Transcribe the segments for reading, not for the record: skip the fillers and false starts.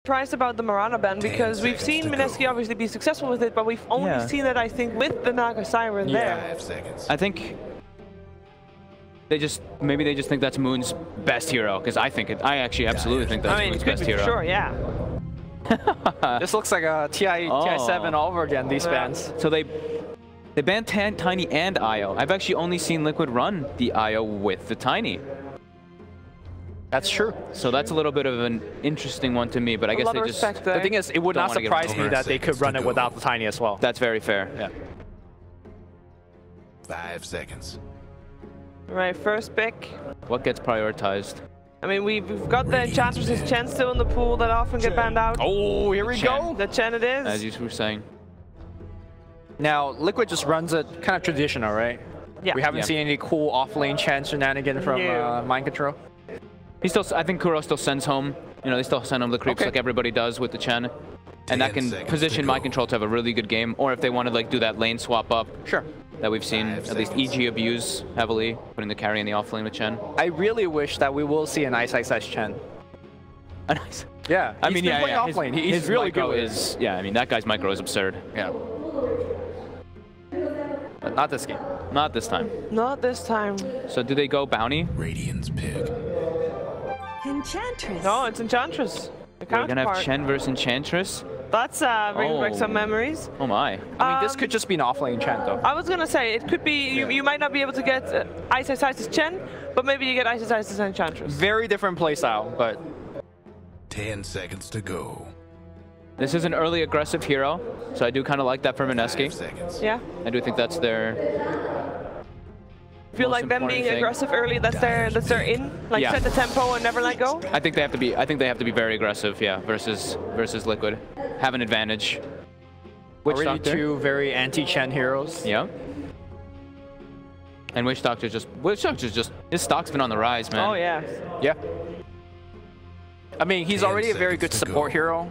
surprised about the Marana ban because we've seen MINESKI obviously be successful with it, but we've only seen it, I think, with the Naga Siren there. 5 seconds. I think maybe they just think that's Moon's best hero, because I actually absolutely think that's Moon's best hero. Sure, yeah. This looks like a TI7 all over again, these bans. So they banned Tiny and Io. I've actually only seen Liquid run the Io with the Tiny. That's true. So that's a little bit of an interesting one to me, but I guess they just... The thing is, it would not surprise me that they could run it without the Tiny as well. That's very fair. Yeah. 5 seconds. Right, first pick. What gets prioritized? I mean, we've got the Enchantress's Chen still in the pool that often get banned out. Oh, here we go. The Chen it is. As you were saying. Now, Liquid just runs it kind of traditional, right? Yeah. We haven't seen any cool off-lane Chen shenanigan from Mind Control. He still, I think Kuro still sends home, you know, they still send home the creeps like everybody does with the Chen. And that can position Mind Control to have a really good game, or if they want to like do that lane swap up. Sure. That we've seen at least EG abuse heavily, putting the carry in the off lane with Chen. I really wish that we will see an Ice Chen. A nice. Yeah. I mean, off lane. He's really good. I mean, that guy's micro is absurd. Yeah. But not this game. Not this time. Not this time. So do they go bounty? Radiant's pick. Enchantress. No, it's Enchantress. We're gonna have Chen versus Enchantress. That's bringing back some memories. Oh my. I mean, this could just be an offlane Chen though. I was gonna say it could be. You might not be able to get Ice's Chen, but maybe you get Ice's Enchantress. Very different playstyle, but 10 seconds to go. This is an early aggressive hero, so I do kind of like that for 5 MINESKI. seconds. Yeah. I do think that's their. I feel like them being aggressive early. That's their in. Like set the tempo and never let go. I think they have to be. I think they have to be very aggressive. Yeah. Versus Liquid, have an advantage. Already two very anti-Chen heroes. Yeah. And Witch Doctor's just his stock's been on the rise, man. Oh yeah. Yeah. I mean, he's already a very good support hero.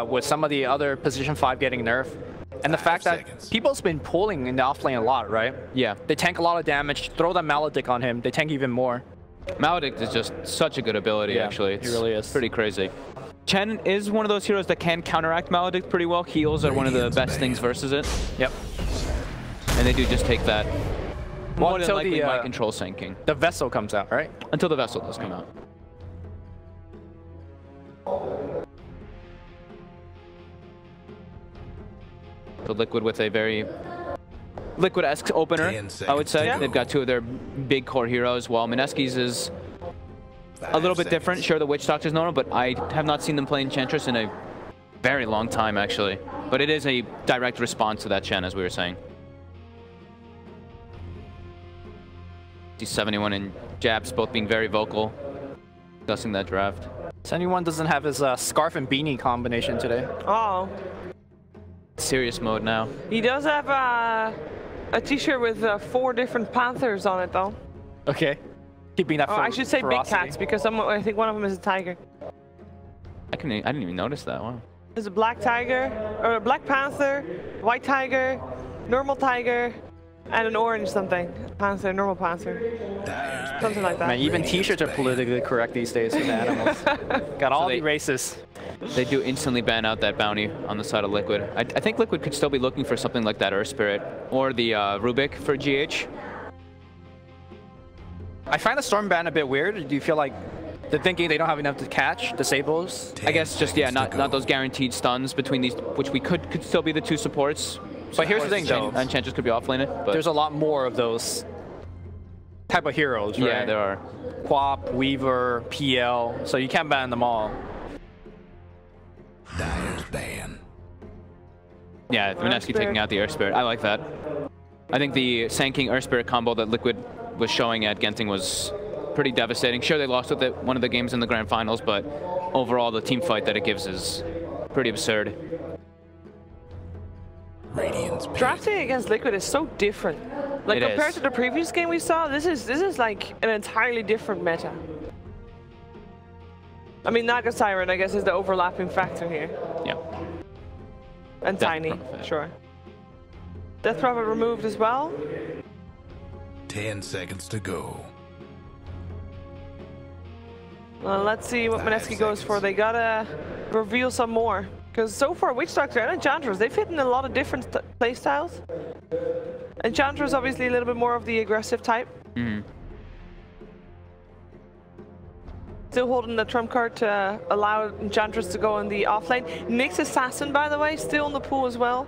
With some of the other position 5 getting nerfed. And the fact that people's been pulling in the offlane a lot, right? Yeah. They tank a lot of damage, throw that Maledict on him, they tank even more. Maledict is just such a good ability, actually. He really is. Pretty crazy. Chen is one of those heroes that can counteract Maledict pretty well. Heals are one of the best things versus it. Yep. And they do just take that. Well, More than until likely Mind Control sinking. The Vessel comes out, right? Until the Vessel does come out. So Liquid with a very Liquid-esque opener, I would say. They've got two of their big core heroes, while MINESKI's is a little bit different. Sure, the Witch Doctor's normal, but I have not seen them play Enchantress in a very long time, actually. But it is a direct response to that Chen, as we were saying. 71 and Jabs both being very vocal, discussing that draft. 71 doesn't have his scarf and beanie combination today. Oh. Serious mode now. He does have a t-shirt with 4 different panthers on it, though. Okay. Keeping that I should say ferocity. big cats, because I think one of them is a tiger. I didn't even notice that. Wow. There's a black tiger, or a black panther, white tiger, normal tiger, and an orange something. Panther, normal panther. Something like that. Man, even t-shirts are politically correct these days with the animals. Got all the races. They do instantly ban out that bounty on the side of Liquid. I think Liquid could still be looking for something like that Earth Spirit or the Rubik for GH. I find the Storm ban a bit weird. Do you feel like they're thinking they don't have enough to catch disables? I guess just, yeah, not those guaranteed stuns between these, which we could still be the 2 supports. But here's the thing, though. Enchantress could be offlane it, but there's a lot more of those type of heroes, right? Yeah, there are. Quap, Weaver, PL, so you can't ban them all. Dire's ban. Yeah, MINESKI taking out the Earth Spirit. I like that. I think the Sanking Earth Spirit combo that Liquid was showing at Genting was pretty devastating. Sure, they lost with one of the games in the Grand Finals, but overall the team fight that it gives is pretty absurd. Drafting against Liquid is so different. Like compared to the previous game we saw, this is like an entirely different meta. I mean, Naga Siren, I guess, is the overlapping factor here. Yeah. And Tiny, sure. Death Prophet removed as well. 10 seconds to go. Well, let's see what MINESKI goes for. They gotta reveal some more. Because so far, Witch Doctor and Enchantress, they fit in a lot of different playstyles. Enchantress obviously a little bit more of the aggressive type. Still holding the trump card to allow Enchantress to go in the offlane. Nyx Assassin, by the way, still in the pool as well.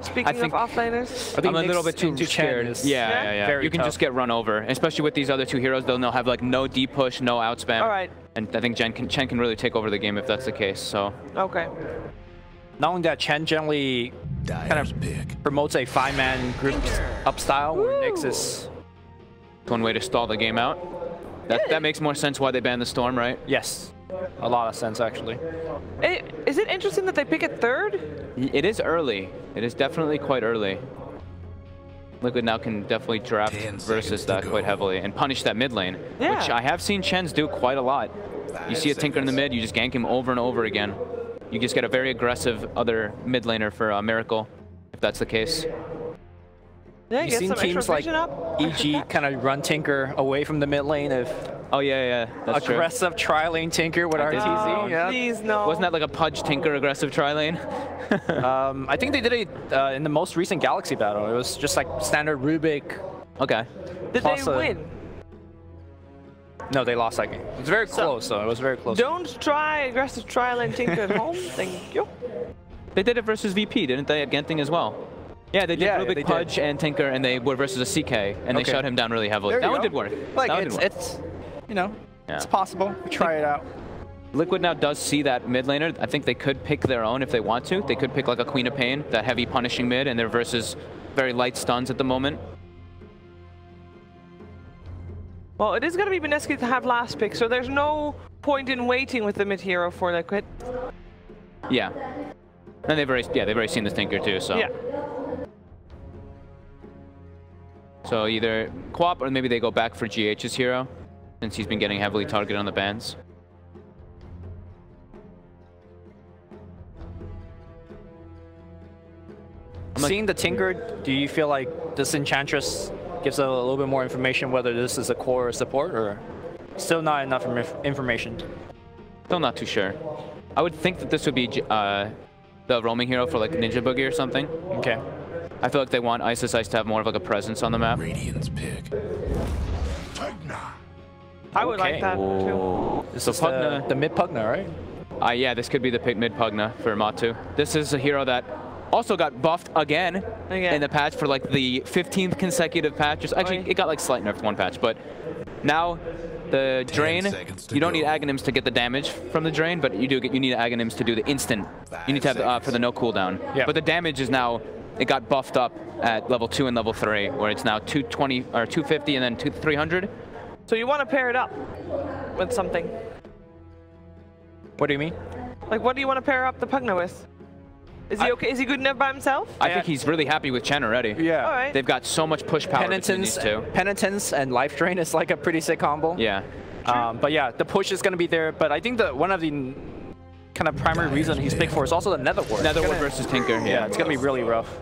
Speaking of offlaners. I'm a little bit too scared. Yeah. You can just get run over, especially with these other two heroes. They'll have like no deep push, no outspam. All right. And I think Chen can really take over the game if that's the case. So. Okay. Not only that, Chen generally kind of promotes a 5-man group up style where Nyx is one way to stall the game out. That makes more sense why they banned the Storm, right? Yes. A lot of sense, actually. Is it interesting that they pick it third? It is early. It is definitely quite early. Liquid now can definitely draft versus that quite heavily and punish that mid lane, which I have seen Chen's do quite a lot. You see a Tinker in the mid, you just gank him over and over again. You just get a very aggressive other mid laner for Miracle, if that's the case. Yeah, you've seen teams like EG kind of run Tinker away from the mid lane if that's aggressive tri-lane Tinker with RTZ. Oh, please, no. Wasn't that like a Pudge Tinker aggressive tri-lane? I think they did it in the most recent Galaxy battle. It was just like standard Rubik. Okay. Did they win? No, they lost that game. It was very close, though. It was very close. Don't try aggressive tri-lane Tinker at home. Thank you. They did it versus VP, didn't they, at Genting as well? Yeah, they did Rubik, Pudge, and Tinker, and they were versus a CK, and they shut him down really heavily. That one did work. Like, it's you know, it's possible. Try it out. Liquid now does see that mid laner. I think they could pick their own if they want to. They could pick like a Queen of Pain, that heavy punishing mid, and they're versus very light stuns at the moment. Well, it is going to be MINESKI to have last pick, so there's no point in waiting with the mid hero for Liquid. Yeah. And they've already seen the Tinker too, so. Yeah. So either co-op or maybe they go back for GH's hero, since he's been getting heavily targeted on the bans. Seeing the Tinker, do you feel like this Enchantress gives a little bit more information whether this is a core or support, or still not enough information? Still not too sure. I would think that this would be the roaming hero for like Ninja Boogie or something. Okay. I feel like they want Ice to have more of like a presence on the map. Radiant's pick. I would like that too. This is the mid Pugna, right? Yeah, this could be the pick mid Pugna for Matu. This is a hero that also got buffed again in the patch for like the 15th consecutive patch. Actually, it got like slight nerfed one patch, but now the drain, you don't need Aghanims to get the damage from the drain, but you need Aghanims to do the instant. You need to have for the no cooldown. Yeah. But the damage is now, it got buffed up at level 2 and level 3, where it's now 220 or 250 and then 300. So you want to pair it up with something. What do you mean? Like, what do you want to pair up the Pugna with? Is he okay? Is he good enough by himself? I think he's really happy with Chen already. Yeah. All right. They've got so much push power between these two. Penitence and Life Drain is like a pretty sick combo. Yeah. But yeah, the push is going to be there. But I think that one of the kind of primary reason he's picked for is also the Netherward. Netherward versus Tinker. Yeah, it's going to be really rough.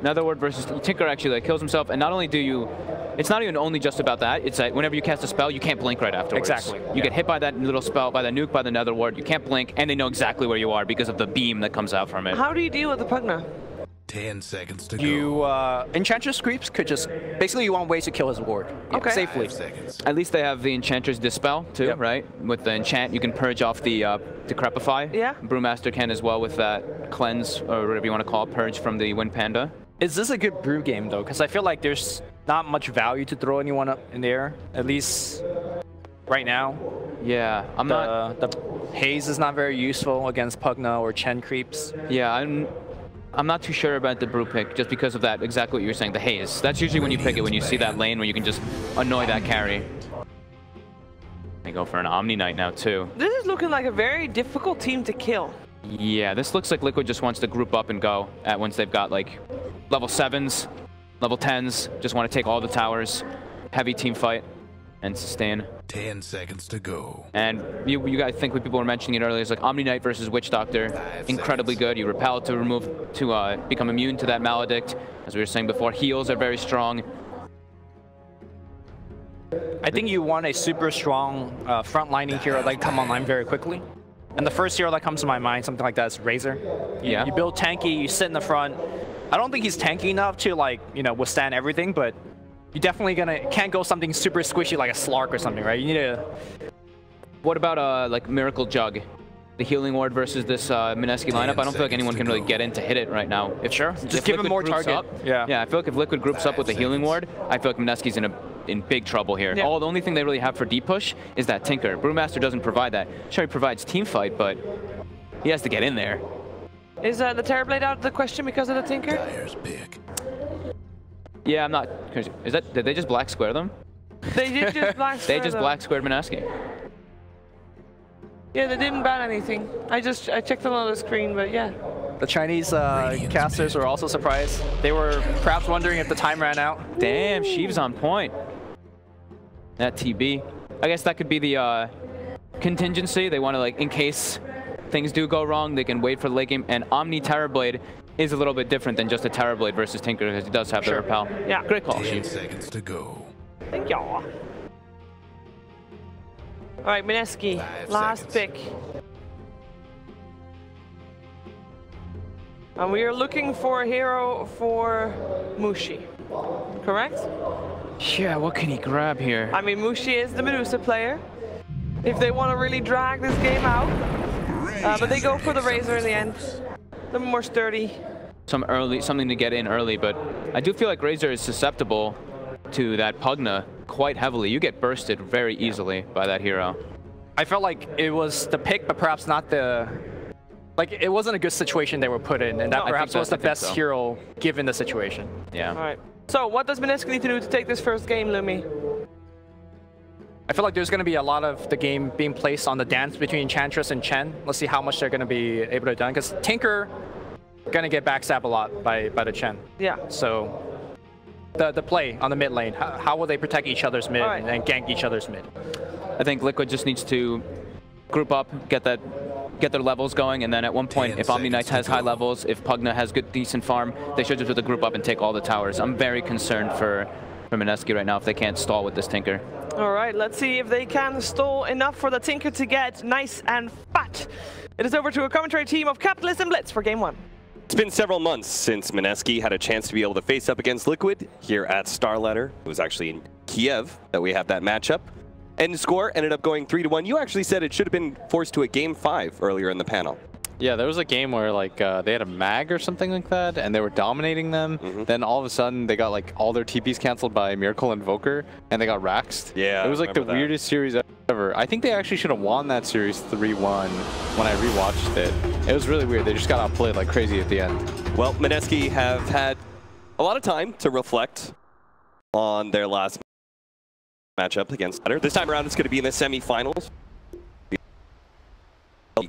Netherward versus Tinker actually like kills himself, and not only do you, it's not even only just about that. It's like whenever you cast a spell, you can't blink right afterwards. Exactly. You get hit by that little spell, by the nuke, by the Netherward. You can't blink, and they know exactly where you are because of the beam that comes out from it. How do you deal with the Pugna? 10 seconds to go. Enchantress creeps could just, basically you want ways to kill his ward. Safely. At least they have the Enchantress Dispel too, right? With the enchant, you can purge off the Decrepify. Yeah. Brewmaster can as well with that cleanse, or whatever you want to call it, purge from the Wind Panda. Is this a good brew game though? Because I feel like there's not much value to throw anyone up in the air, at least right now. Yeah, The haze is not very useful against Pugna or Chen creeps. Yeah, I'm not too sure about the brew pick just because of that, exactly what you were saying, the haze. That's usually when you pick it, when you see that lane where you can just annoy that carry. They go for an Omni Knight now too. This is looking like a very difficult team to kill. Yeah, this looks like Liquid just wants to group up and go at once they've got like level 7s, level 10s, just want to take all the towers, heavy team fight, and sustain. 10 seconds to go. And you guys think what people were mentioning it earlier is like Omni Knight versus Witch Doctor, incredibly good. You repel to become immune to that Maledict. As we were saying before, heals are very strong. I think you want a super strong front-lining hero that can come online very quickly. And the first hero that comes to my mind, something like that, is Razor. Yeah. You build tanky, you sit in the front. I don't think he's tanky enough to, like, you know, withstand everything, but you definitely can't go something super squishy like a Slark or something, right? You need to... What about like Miracle Jug? The healing ward versus this MINESKI lineup, I don't feel like anyone can really get in to hit it right now. Just give him more target. Yeah, I feel like if Liquid groups up with the healing ward, I feel like MINESKI's in big trouble here. Yeah. The only thing they really have for deep push is that Tinker. Brewmaster doesn't provide that. Sure, he provides team fight, but he has to get in there. Is the Terrorblade out of the question because of the Tinker? Dyer's pick. Yeah, I'm not. Did they just black square them? They did just black square They just them. black squared MINESKI. Yeah, they didn't ban anything. I checked on the screen, but yeah. The Chinese casters were also surprised. They were perhaps wondering if the time ran out. Damn, Sheev's on point. That TB. I guess that could be the contingency. They want to, like, in case things do go wrong, they can wait for the late game. And Omni Terrorblade is a little bit different than just a Terrorblade versus Tinker because he does have the repel. Yeah. Great call, 10 Sheev. seconds to go. Thank y'all. All right, MINESKI, 5 last seconds. pick. And we are looking for a hero for Mushi, correct? Yeah, what can he grab here? I mean, Mushi is the Medusa player. If they want to really drag this game out, but they go for the Razor in the end. The more sturdy. Something to get in early, but I do feel like Razor is susceptible to that Pugna quite heavily. You get bursted very easily by that hero. I felt like it was the pick, but perhaps not the... Like, it wasn't a good situation they were put in, and that perhaps was the best hero given the situation. Yeah. All right. So what does MINESKI need to do to take this first game, Lumi? I feel like there's going to be a lot of the game being placed on the dance between Enchantress and Chen. Let's see how much they're going to be able to do, because Tinker going to get backstabbed a lot by the Chen. Yeah. So the play on the mid lane, how will they protect each other's mid and gank each other's mid? I think Liquid just needs to group up, get their levels going, and then at one point, if Omni Knights has high levels, if Pugna has decent farm, they should just do the group up and take all the towers. I'm very concerned for MINESKI right now if they can't stall with this Tinker. All right, let's see if they can stall enough for the Tinker to get nice and fat. It is over to a commentary team of Capitalist and Blitz for game one. It's been several months since MINESKI had a chance to be able to face up against Liquid here at Starladder. It was actually in Kiev that we had that matchup. And the score ended up going 3-1. You actually said it should have been forced to a game 5 earlier in the panel. Yeah, there was a game where like they had a mag or something like that, and they were dominating them. Then all of a sudden, they got like all their TPs canceled by Miracle Invoker, and they got raxed. Yeah, it was like the weirdest series ever. I think they actually should have won that series 3-1 when I rewatched it. It was really weird. They just got outplayed like crazy at the end. Well, MINESKI have had a lot of time to reflect on their last matchup against Starladder. This time around, it's going to be in the semifinals. The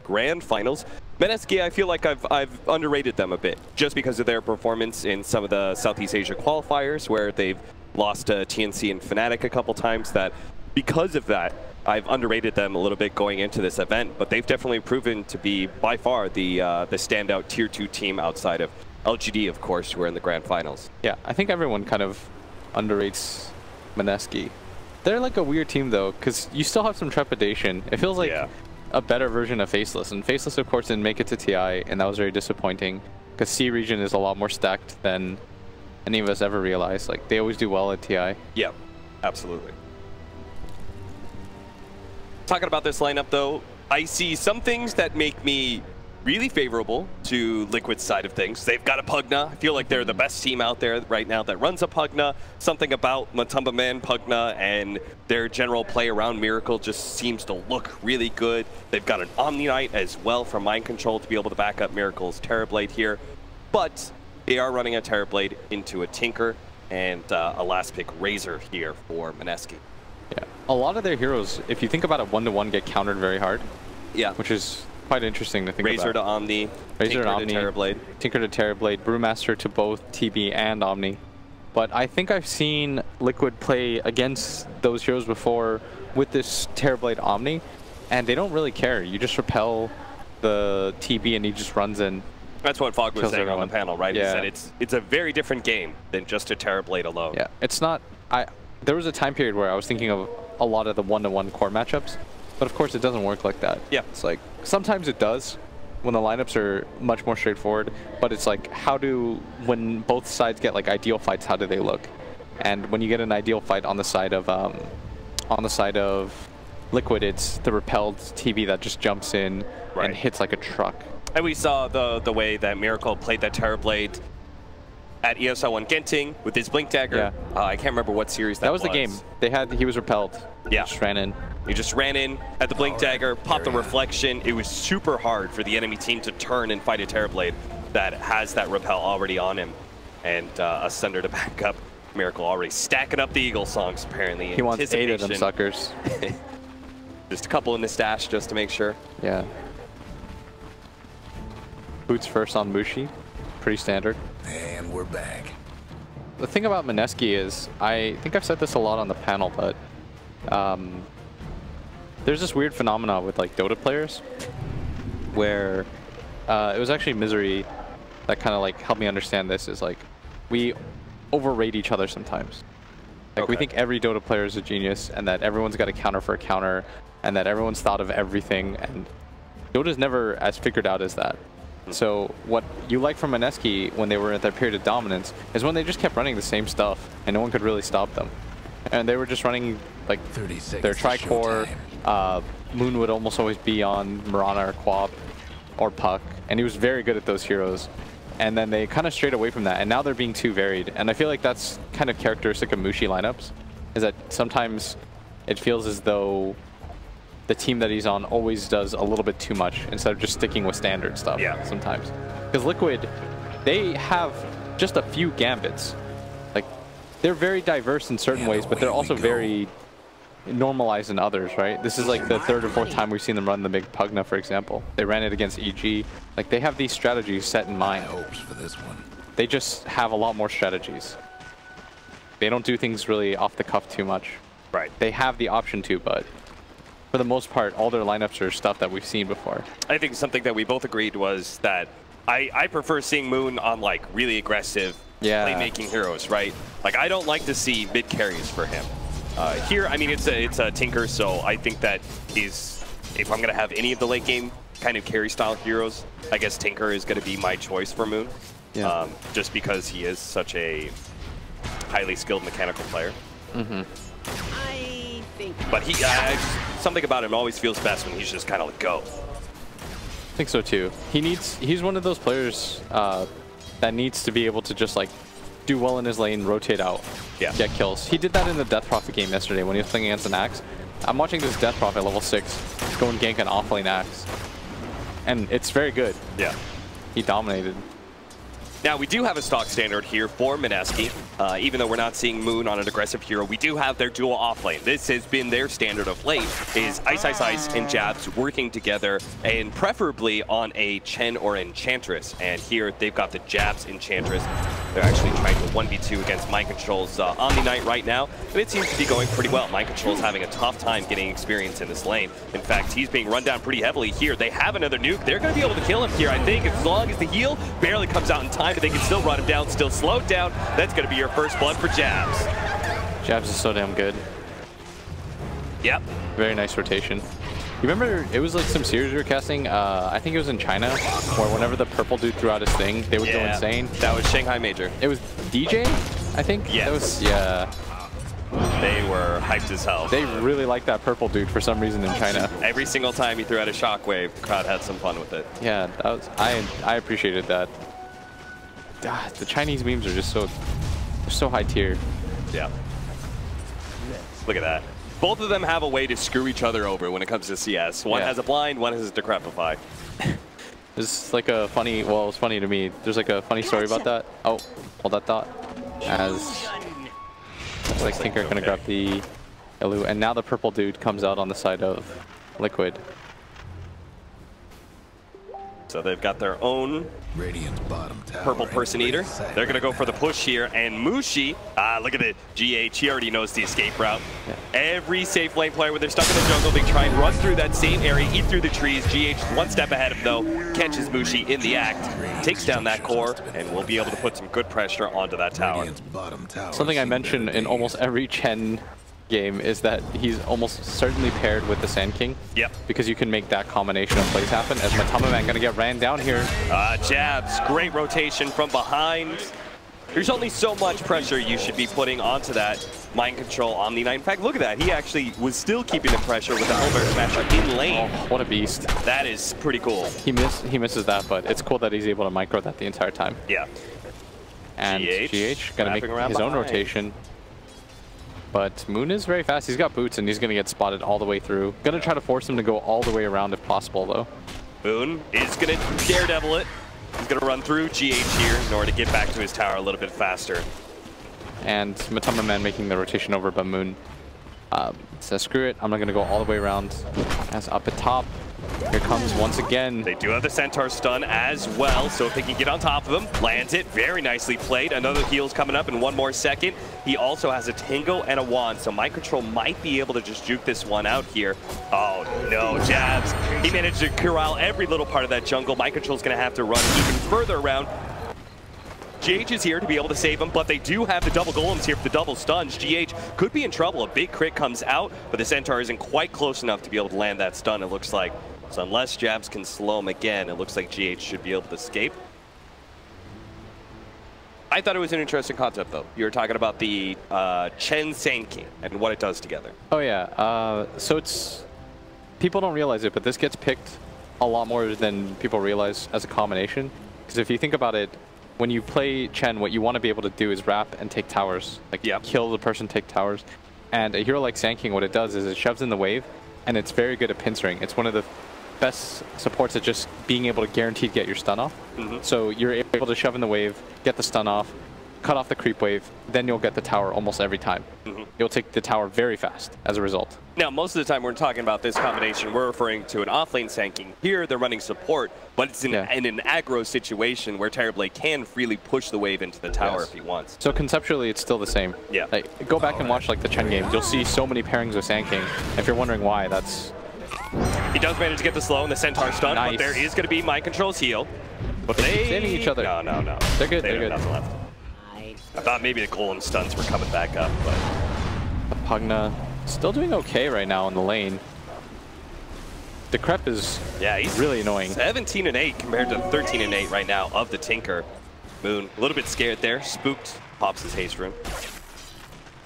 grand finals. MINESKI, I feel like I've underrated them a bit just because of their performance in some of the Southeast Asia qualifiers where they've lost to TNC and Fnatic a couple times. That because of that, I've underrated them a little bit going into this event, but they've definitely proven to be by far the standout tier 2 team outside of LGD, of course, who are in the grand finals. Yeah, I think everyone kind of underrates MINESKI. They're like a weird team though, because you still have some trepidation. It feels like a better version of Faceless, and Faceless of course didn't make it to TI, and that was very disappointing because C region is a lot more stacked than any of us ever realized. Like, they always do well at TI. Yeah, absolutely. Talking about this lineup though, I see some things that make me really favorable to Liquid's side of things. They've got a Pugna. I feel like they're the best team out there right now that runs a Pugna. Something about Matumba Man Pugna and their general play around Miracle just seems to look really good. They've got an Omni Knight as well from Mind Control to be able to back up Miracle's Terrorblade here. But they are running a Terrorblade into a Tinker and a last pick Razor here for MINESKI. Yeah, a lot of their heroes, if you think about it, 1-to-1 get countered very hard. Yeah. Which is quite interesting to think Razor about. To Omni, Razor to Omni, Terrorblade. Tinker to Terrorblade, Brewmaster to both TB and Omni. But I think I've seen Liquid play against those heroes before with this Terrorblade Omni, and they don't really care. You just repel the TB and he just runs in. That's what Fog was saying on the panel, right? Yeah. He said it's a very different game than just a Terrorblade alone. Yeah, it's not... there was a time period where I was thinking of a lot of the one-to-one core matchups, but of course it doesn't work like that. Yeah. It's like, sometimes it does when the lineups are much more straightforward, but it's like, when both sides get like ideal fights, how do they look? And when you get an ideal fight on the side of Liquid, it's the repelled TV that just jumps in and hits like a truck. And we saw the way that Miracle played that Terrorblade at ESL 1 Genting with his Blink Dagger. Yeah. I can't remember what series that was. That was the game. He was repelled. Yeah. He just ran in. He just ran in at the Blink Dagger, popped the reflection. It was super hard for the enemy team to turn and fight a Terrorblade that has that repel already on him. And a Sunder to back up. Miracle already stacking up the Eagle songs, apparently. He wants 8 of them suckers. Just a couple in the stash just to make sure. Yeah. Boots first on Mushi. Pretty standard. And we're back. The thing about MINESKI is, I think I've said this a lot on the panel, but there's this weird phenomena with like Dota players where it was actually Misery that kind of like helped me understand this, is like we overrate each other sometimes. Like we think every Dota player is a genius and that everyone's got a counter for a counter and that everyone's thought of everything, and Dota's never as figured out as that. So what you like from MINESKI when they were at their period of dominance is when they just kept running the same stuff and no one could really stop them. And they were just running like their tri-core. Moon would almost always be on Mirana or Quap or Puck, and he was very good at those heroes. And then they kind of strayed away from that, and now they're being too varied. And I feel like that's kind of characteristic of Mushi lineups, is that sometimes it feels as though the team that he's on always does a little bit too much instead of just sticking with standard stuff sometimes. Because Liquid, they have just a few gambits. Like, they're very diverse in certain ways, but they're also very normalized in others, right? This is like the 3rd or 4th time we've seen them run the big Pugna, for example. They ran it against EG. Like, they have these strategies set in mind. Hopes for this one. They just have a lot more strategies. They don't do things really off the cuff too much. Right. They have the option to, but for the most part, all their lineups are stuff that we've seen before. I think something that we both agreed was that I prefer seeing Moon on like really aggressive playmaking heroes, right? Like, I don't like to see mid carries for him. Here, I mean, it's a Tinker, so I think that if I'm gonna have any of the late game kind of carry style heroes, I guess Tinker is gonna be my choice for Moon. Yeah. Just because he is such a highly skilled mechanical player. But he, something about him always feels best when he's just kind of like go. I think so too. He's one of those players that needs to be able to just like do well in his lane, rotate out, get kills. He did that in the Death Prophet game yesterday when he was playing against an Axe. I'm watching this Death Prophet level 6 go and gank an offlane Axe, and it's very good. Yeah. He dominated. Now, we do have a stock standard here for MINESKI. Even though we're not seeing Moon on an aggressive hero, we do have their dual offlane. This has been their standard of late, is Ice, Ice, Ice, and Jabs working together, and preferably on a Chen or Enchantress. And here, they've got the Jabs Enchantress. They're actually trying to 1v2 against Mind Control's Omni Knight right now, and it seems to be going pretty well. Mind Control's having a tough time getting experience in this lane. In fact, he's being run down pretty heavily here. They have another nuke. They're going to be able to kill him here, I think, as long as the heal barely comes out in time. But they can still run him down, still slowed down. That's going to be your first blood for Jabs. Jabs is so damn good. Yep. Very nice rotation. You remember, it was like some series we were casting, I think it was in China, where whenever the purple dude threw out his thing, they would go insane. That was Shanghai Major. It was DJ, I think? Yes. That was, yeah. They were hyped as hell. They really liked that purple dude for some reason in China. Every single time he threw out a shockwave, the crowd had some fun with it. Yeah, that was, I appreciated that. The Chinese memes are just so high tier. Yeah. Look at that. Both of them have a way to screw each other over when it comes to CS. One has a blind, one has a decrepify. There's like a funny, well, it's funny to me. There's like a funny story about that. Oh, hold that thought. As like Tinker gonna grab the Elu, and now the purple dude comes out on the side of Liquid. So they've got their own Radiant's bottom tower. purple person eater. They're going to go for the push here. And Mushi, look at it. GH, he already knows the escape route. Yeah. Every safe lane player, when they're stuck in the jungle, they try and run through that same area, eat through the trees. GH, one step ahead of him, though, catches Mushi in the act, takes down that core, and will be able to put some good pressure onto that tower. Something I mentioned in almost every Chen game is that he's almost certainly paired with the Sand King. Yep. Because you can make that combination of plays happen. As Matamaman gonna get ran down here. Jabs, great rotation from behind. There's only so much pressure you should be putting onto that mind control Omni Knight. In fact, look at that. He actually was still keeping the pressure with the Elmer Smasher in lane. Oh, what a beast. That is pretty cool. He misses that, but it's cool that he's able to micro that the entire time. Yeah. And GH gonna make his own rotation. But Moon is very fast. He's got boots, and he's going to get spotted all the way through. Going to try to force him to go all the way around if possible, though. Moon is going to daredevil it. He's going to run through GH here in order to get back to his tower a little bit faster. And Matamaman making the rotation over, but Moon says, screw it. I'm not going to go all the way around. As up at top. Here comes once again. They do have the Centaur stun as well, so if they can get on top of him, lands it, very nicely played. Another heal's coming up in 1 more second. He also has a Tingle and a Wand, so Mind Control might be able to just juke this one out here. Oh no, Jabs. He managed to corral every little part of that jungle. Mind Control's gonna have to run even further around. GH is here to be able to save him, but they do have the double golems here for the double stuns. GH could be in trouble. A big crit comes out, but the Centaur isn't quite close enough to be able to land that stun, it looks like. So unless Jabs can slow him again, it looks like GH should be able to escape. I thought it was an interesting concept, though. You were talking about the Chen Sand King and what it does together. Oh, yeah. So it's... People don't realize it, but this gets picked a lot more than people realize as a combination. Because if you think about it, when you play Chen, what you want to be able to do is wrap and take towers. Like, kill the person, take towers. And a hero like Sand King, what it does is it shoves in the wave, and it's very good at pincering. It's one of the best supports at just being able to guarantee to get your stun off. So you're able to shove in the wave, get the stun off, cut off the creep wave, then you'll get the tower almost every time. You'll take the tower very fast as a result. Now, most of the time we're talking about this combination, we're referring to an offlane Sand King. Here, they're running support, but it's in an aggro situation where Terrorblade can freely push the wave into the tower if he wants. So conceptually, it's still the same. Yeah. Like, go back and watch like the Chen game. You'll see so many pairings with Sand King. If you're wondering why, that's... He does manage to get the slow and the Centaur stun, but there is going to be Mind Control's heal. But they... saving each other. No. They're good, they're good. Nothing left. I thought maybe the Golem stuns were coming back up, but... The Pugna still doing okay right now in the lane. Decrep is he's really annoying. 17-8 compared to 13-8 right now of the Tinker. Moon, a little bit scared there, spooked, pops his haste rune.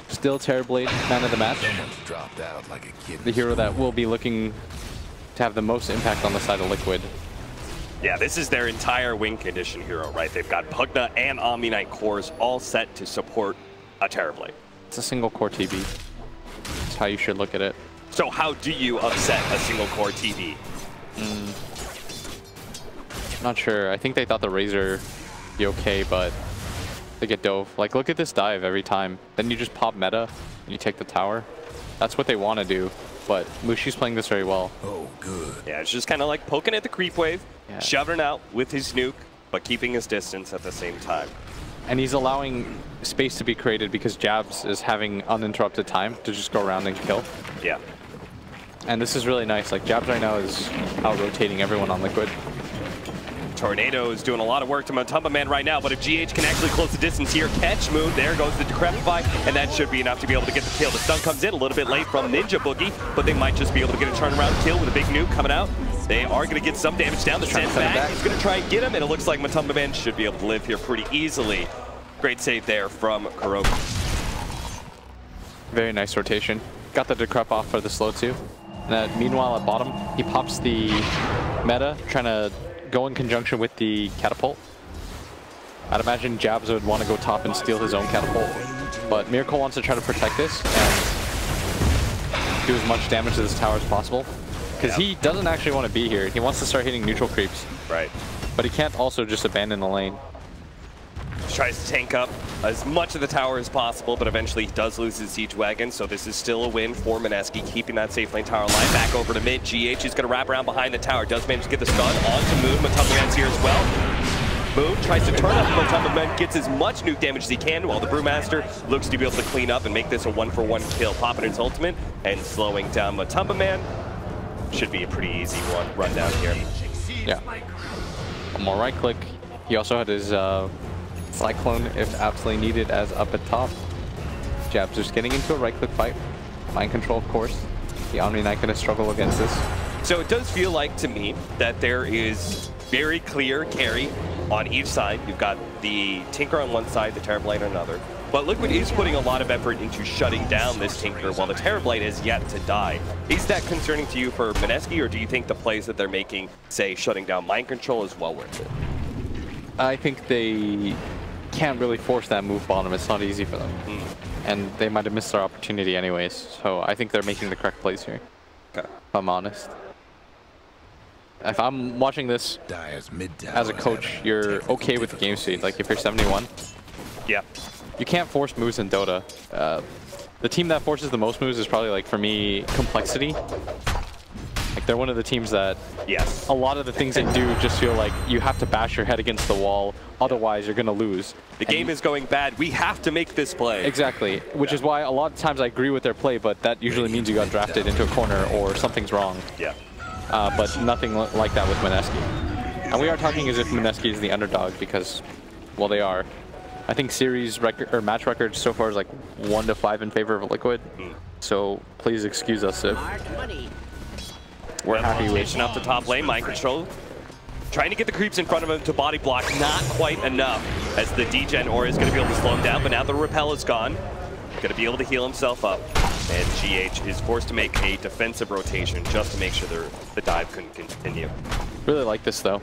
Still Terrorblade, man of the match. Dropped out like a kid. The hero that will be looking to have the most impact on the side of Liquid. Yeah, this is their entire win condition hero, right? They've got Pugna and Omni Knight cores all set to support a Terrorblade. It's a single core TB. That's how you should look at it. So how do you upset a single core TB? Not sure. I think they thought the Razor be okay, but they get dove. Like, look at this dive every time. Then you just pop meta and you take the tower. That's what they want to do, but Mushi's playing this very well. Oh, good. Yeah, it's just kind of like poking at the creep wave, shoving out with his nuke, but keeping his distance at the same time. And he's allowing space to be created because Jabs is having uninterrupted time to just go around and kill. Yeah. And this is really nice. Like, Jabs right now is out-rotating everyone on Liquid. Tornado is doing a lot of work to Matamaman right now, but if GH can actually close the distance here, catch Moon, there goes the Decrepify, and that should be enough to be able to get the kill. The stun comes in a little bit late from Ninja Boogie, but they might just be able to get a turnaround kill with a big nuke coming out. They are going to get some damage down. The send back is going to try and get him, and it looks like Matamaman should be able to live here pretty easily. Great save there from Kuroki. Very nice rotation. Got the Decrep off for the slow too. And meanwhile at bottom, he pops the meta, trying to go in conjunction with the catapult. I'd imagine Jabs would want to go top and steal his own catapult. But Miracle wants to try to protect this and do as much damage to this tower as possible. Because he doesn't actually want to be here. He wants to start hitting neutral creeps. Right. But he can't also just abandon the lane. tries to tank up as much of the tower as possible, but eventually he does lose his Siege Wagon, so this is still a win for Mineski, keeping that safe lane tower line. Back over to mid. GH is going to wrap around behind the tower. Does manage to get the stun onto Moon. Matumbaman's here as well. Moon tries to turn up Matumbaman, gets as much nuke damage as he can, while the Brewmaster looks to be able to clean up and make this a 1-for-1 kill. Popping his ultimate and slowing down Matumbaman. Should be a pretty easy run down here. Yeah. One more right click. He also had his Cyclone, if absolutely needed, as up at top. Jabs just getting into a right click fight. Mind control, of course. The Omni Knight going to struggle against this. So it does feel like to me that there is very clear carry on each side. You've got the Tinker on one side, the Terrorblade on another. But Liquid is putting a lot of effort into shutting down this Tinker while the Terrorblade is yet to die. Is that concerning to you for Mineski, or do you think the plays that they're making, say, shutting down Mind Control, is well worth it? I think they can't really force that move bottom. It's not easy for them. And they might have missed their opportunity anyways. So I think they're making the correct plays here. Okay. If I'm honest. If I'm watching this as a coach, you're okay with the game speed. Like if you're 71, yeah, you can't force moves in Dota. The team that forces the most moves is probably, like, for me, Complexity. Like, they're one of the teams that, yes, a lot of the things they do just feel like you have to bash your head against the wall, otherwise you're going to lose. The game is going bad. We have to make this play. Exactly, which is why a lot of times I agree with their play, but that usually means you got drafted into a corner or something's wrong. Yeah. But nothing like that with Mineski. And we are talking as if Mineski is the underdog because, well, they are. I think series record or match record so far is like 1-5 in favor of Liquid. So please excuse us if we're happy with. Up the top lane, Mind Control. Trying to get the creeps in front of him to body block, not quite enough, as the Degen Aura is going to be able to slow him down, but now the Repel is gone. Going to be able to heal himself up. And GH is forced to make a defensive rotation just to make sure the dive couldn't continue. Really like this though.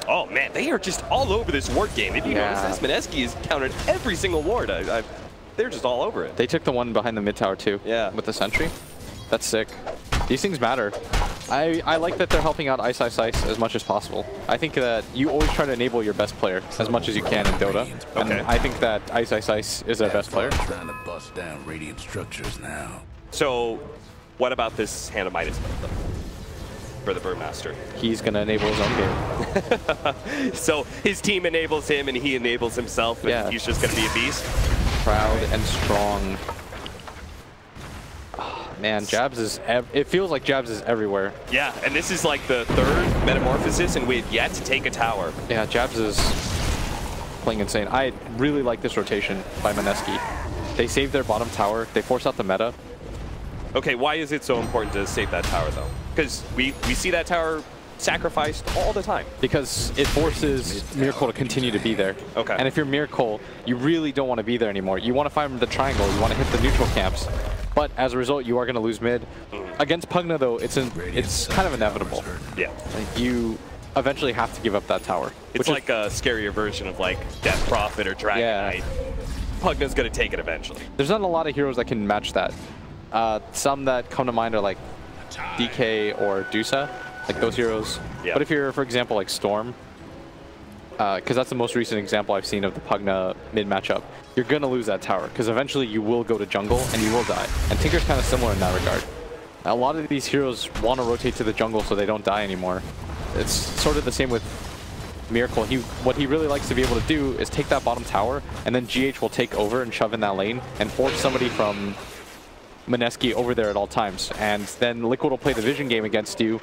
Oh man, they are just all over this ward game. If you notice this, Mineski has countered every single ward. They're just all over it. They took the one behind the mid tower too. Yeah. With the sentry. That's sick. These things matter. I like that they're helping out Ice as much as possible. I think that you always try to enable your best player as much as you can in Dota. And I think that Ice is their best player. Trying to bust down radiant structures now. So, what about this Hand of Midas for the Brewmaster? He's going to enable his own game. So his team enables him and he enables himself, and he's just going to be a beast? Proud and strong. Man, Jabs is, it feels like Jabs is everywhere. Yeah, and this is like the third Metamorphosis, and we've yet to take a tower. Yeah, Jabs is playing insane. I really like this rotation by Mineski. They save their bottom tower. They force out the meta. Okay, why is it so important to save that tower, though? Because we see that tower sacrificed all the time. Because it forces Miracle to continue to be there. Okay. And if you're Miracle, you really don't want to be there anymore. You want to find the triangle. You want to hit the neutral camps. But as a result, you are going to lose mid. Against Pugna, though, it's kind of inevitable. Yeah. Like, you eventually have to give up that tower. It's like a scarier version of like Death Prophet or Dragon Knight. Pugna's going to take it eventually. There's not a lot of heroes that can match that. Some that come to mind are like DK or Dusa, like those heroes. Yeah. But if you're, for example, like Storm, because that's the most recent example I've seen of the Pugna mid matchup, you're going to lose that tower because eventually you will go to jungle and you will die. And Tinker's kind of similar in that regard. A lot of these heroes want to rotate to the jungle so they don't die anymore. It's sort of the same with Miracle. What he really likes to be able to do is take that bottom tower, and then GH will take over and shove in that lane and force somebody from Mineski over there at all times. And then Liquid will play the vision game against you.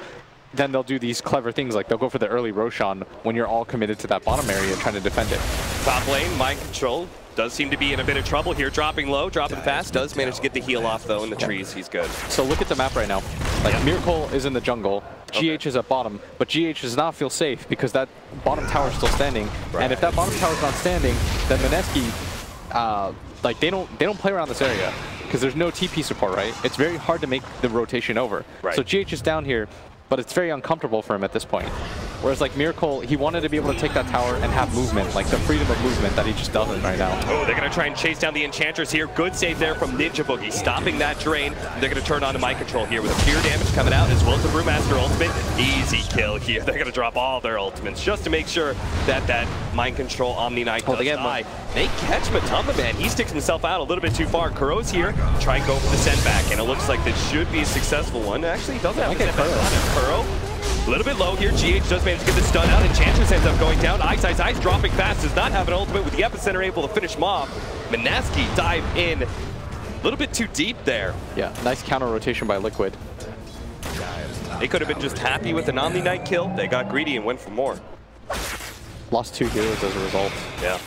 Then they'll do these clever things, like they'll go for the early Roshan when you're all committed to that bottom area trying to defend it. Top lane, Mind Control does seem to be in a bit of trouble here. Dropping low, dropping fast. Does manage to get the heal off, though, in the trees. He's good. So look at the map right now. Like, Miracle is in the jungle. GH is at bottom, but GH does not feel safe because that bottom tower is still standing. And if that bottom tower is not standing, then Mineski, like, they don't play around this area because there's no TP support, right? It's very hard to make the rotation over. Right. So GH is down here, but it's very uncomfortable for him at this point. Whereas like Miracle, he wanted to be able to take that tower and have movement, like the freedom of movement that he just doesn't right now. Oh, they're going to try and chase down the Enchantress here. Good save there from Ninja Boogie, stopping that drain. They're going to turn on to Mind Control here with a fear damage coming out, as well as the Brewmaster ultimate. Easy kill here. They're going to drop all their ultimates just to make sure that that Mind Control Omni Knight does die. They catch Matamba, man. He sticks himself out a little bit too far. Kuro's here, try and go for the send back, and it looks like this should be a successful one. Actually, he doesn't have to send back on Kuro. A little bit low here. GH does manage to get the stun out. Enchantress ends up going down. Ice dropping fast. Does not have an ultimate with the Epicenter able to finish him off. MINESKI dive in. A little bit too deep there. Yeah, nice counter rotation by Liquid. They could have been just happy with an Omni Knight kill. They got greedy and went for more. Lost 2 heroes as a result. Yeah.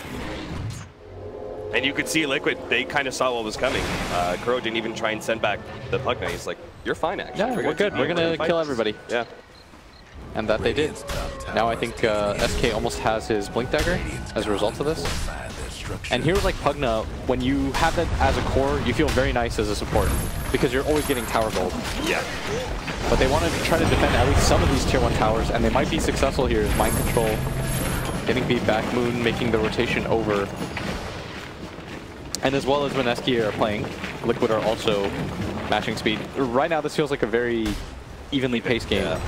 And you could see Liquid, they kind of saw what was coming. Kuro didn't even try and send back the Pugna. He's like, you're fine, actually. Yeah, we're good. We're going to kill everybody. Yeah. And that they did. Now I think SK almost has his Blink Dagger as a result of this. And heroes like Pugna, when you have that as a core, you feel very nice as a support because you're always getting tower gold. Yeah. But they want to try to defend at least some of these tier 1 towers, and they might be successful here as Mind Control, getting beat back, Moon making the rotation over. And as well as MINESKI are playing, Liquid are also matching speed. Right now this feels like a very evenly paced game. Yeah.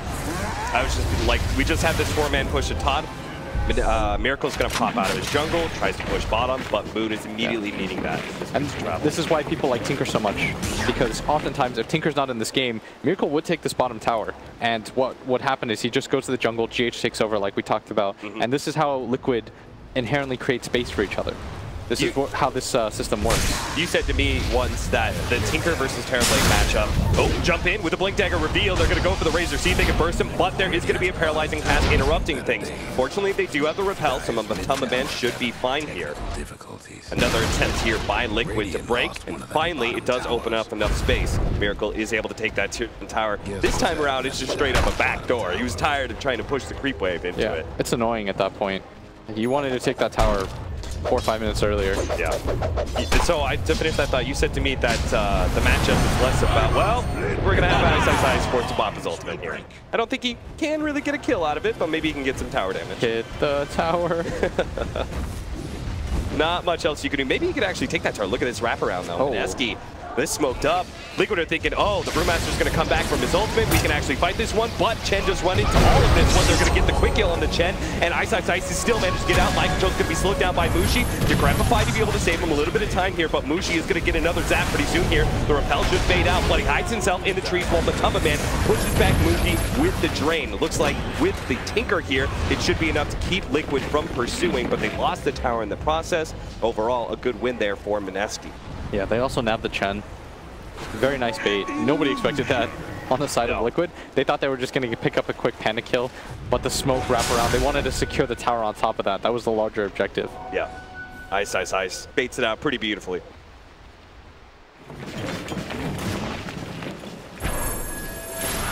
I was just like, we just have this 4-man push at top. Miracle's going to pop out of his jungle, tries to push bottom, but Moon is immediately meeting that. And this is why people like Tinker so much, because oftentimes if Tinker's not in this game, Miracle would take this bottom tower. And what happened is he just goes to the jungle, GH takes over like we talked about, and this is how Liquid inherently creates space for each other. This is how this system works. You said to me once that the Tinker versus Terrorblade matchup, jump in with the Blink Dagger reveal. They're going to go for the Razor, see if they can burst him, but there is going to be a paralyzing pass interrupting things. Fortunately, they do have the repel, so Matamba Man should be fine here. Another attempt here by Liquid to break, and finally it does open up enough space. Miracle is able to take that tier 1 tower. This time around, it's just straight up a back door. He was tired of trying to push the creep wave into it. It's annoying at that point. You wanted to take that tower 4 or 5 minutes earlier. Yeah. So to finish that thought, you said to me that the matchup is less about, well, we're going to have Ice Sports to bop his ultimate here. I don't think he can really get a kill out of it, but maybe he can get some tower damage. Hit the tower. Not much else you can do. Maybe you could actually take that tower. Look at this wraparound, though. MINESKI, this smoked up. Liquid are thinking, oh, the Brewmaster's going to come back from his ultimate. We can actually fight this one, but Chen just run into all of this one. They're going to get the quick kill on the Chen, and Ice is still managed to get out. Mind Control's going to be slowed down by Mushi. Decrepify to be able to save him a little bit of time here, but Mushi is going to get another zap pretty soon here. The repel should fade out, but he hides himself in the trees while Matamba Man pushes back Mushi with the drain. It looks like with the Tinker here, it should be enough to keep Liquid from pursuing, but they lost the tower in the process. Overall, a good win there for MINESKI. Yeah, they also nabbed the Chen. Very nice bait. Nobody expected that on the side of Liquid. They thought they were just going to pick up a quick panic kill, but the smoke wrap around, they wanted to secure the tower on top of that. That was the larger objective. Yeah. Ice baits it out pretty beautifully.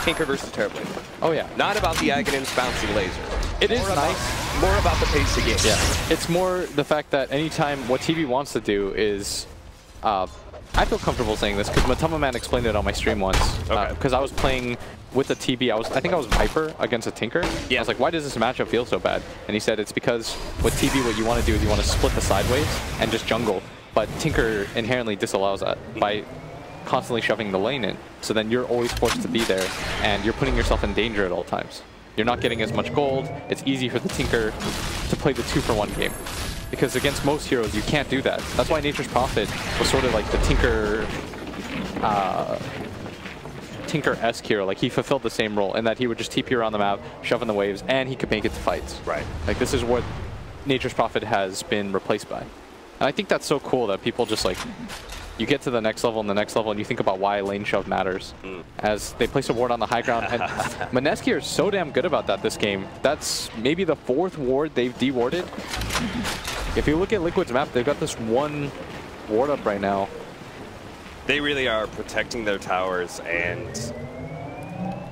Tinker versus Terrorblade. Oh yeah. Not about the Aghanim's bouncing laser. It is nice. More about the pace of the game. Yeah. It's more the fact that anytime what TV wants to do is I feel comfortable saying this because Matamba Man explained it on my stream once. Because I was playing with a TB. I think I was Viper against a Tinker. Yeah. I was like, why does this matchup feel so bad? And he said it's because with TB, what you want to do is you want to split the sideways and just jungle. But Tinker inherently disallows that by constantly shoving the lane in. So then you're always forced to be there, and you're putting yourself in danger at all times. You're not getting as much gold. It's easy for the Tinker to play the 2-for-1 game. Because against most heroes, you can't do that. That's why Nature's Prophet was sort of like the Tinker-esque hero. Like, he fulfilled the same role in that he would just TP around the map, shove in the waves, and he could make it to fights. Right. Like, this is what Nature's Prophet has been replaced by. And I think that's so cool that people just, like, you get to the next level and the next level, and you think about why lane shove matters. As they place a ward on the high ground. And MINESKI are so damn good about that this game. That's maybe the 4th ward they've de-warded. If you look at Liquid's map, they've got this one ward up right now. They really are protecting their towers and